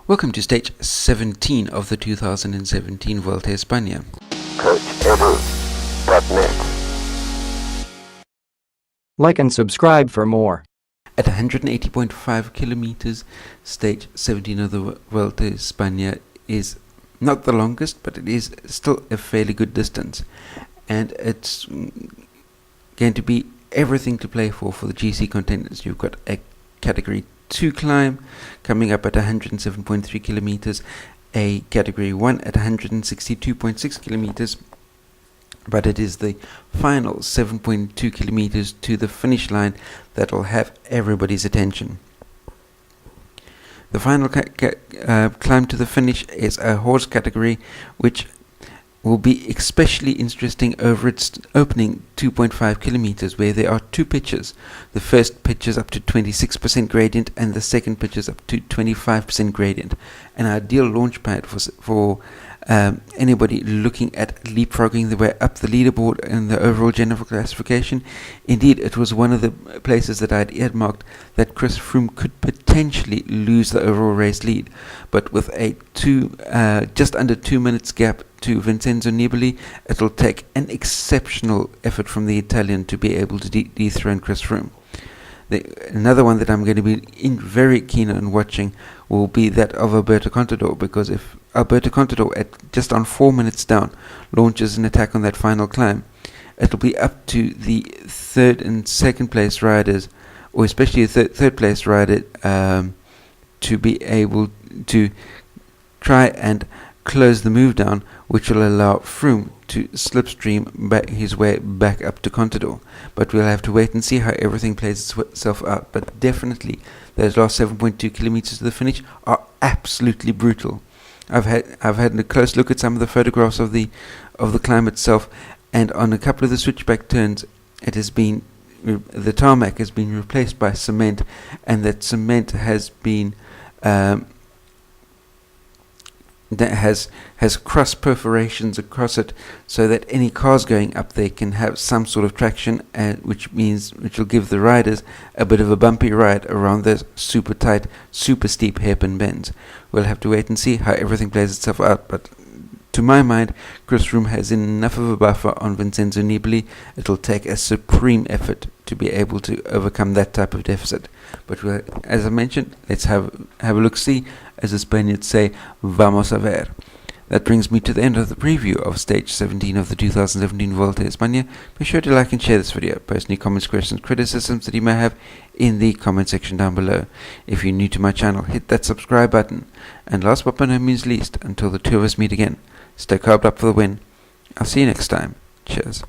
Welcome to stage 17 of the 2017 Vuelta Espana. Like and subscribe for more. At 180.5 kilometers, stage 17 of the Vuelta Espana is not the longest, but it is still a fairly good distance. And it's going to be everything to play for the GC contenders. You've got a Category 2 climb coming up at 107.3 kilometers, a Category 1 at 162.6 kilometers, but it is the final 7.2 kilometers to the finish line that will have everybody's attention. The final climb to the finish is a horse category, which will be especially interesting over its opening 2.5 kilometers, where there are two pitches. The first pitch is up to 26% gradient, and the second pitch is up to 25% gradient. An ideal launch pad for anybody looking at leapfrogging the way up the leaderboard in the overall general classification. Indeed, it was one of the places that I had earmarked that Chris Froome could potentially lose the overall race lead, but with a just under 2 minutes gap to Vincenzo Nibali, it'll take an exceptional effort from the Italian to be able to dethrone Chris Froome. Another one that I'm going to be very keen on watching will be that of Alberto Contador, because if Alberto Contador, at just on 4 minutes down, launches an attack on that final climb, it'll be up to the third and second place riders, or especially the third place rider, to be able to try and close the move down, which will allow Froome to slipstream his way back up to Contador. But we'll have to wait and see how everything plays itself out. But definitely, those last 7.2 kilometers to the finish are absolutely brutal. I've had a close look at some of the photographs of the climb itself, and on a couple of the switchback turns, it has been the tarmac has been replaced by cement, and that cement has been that has crust perforations across it, so that any cars going up there can have some sort of traction, which will give the riders a bit of a bumpy ride around those super tight, super steep hairpin bends. We'll have to wait and see how everything plays itself out, but to my mind, Chris Froome has enough of a buffer on Vincenzo Nibali. It'll take a supreme effort to be able to overcome that type of deficit. But as I mentioned, let's have a look-see. As the Spaniards say, vamos a ver. That brings me to the end of the preview of stage 17 of the 2017 Vuelta Espana. Be sure to like and share this video. Post any comments, questions, criticisms that you may have in the comment section down below. If you're new to my channel, hit that subscribe button. And last but by no means least, until the two of us meet again, stay carved up for the win. I'll see you next time. Cheers.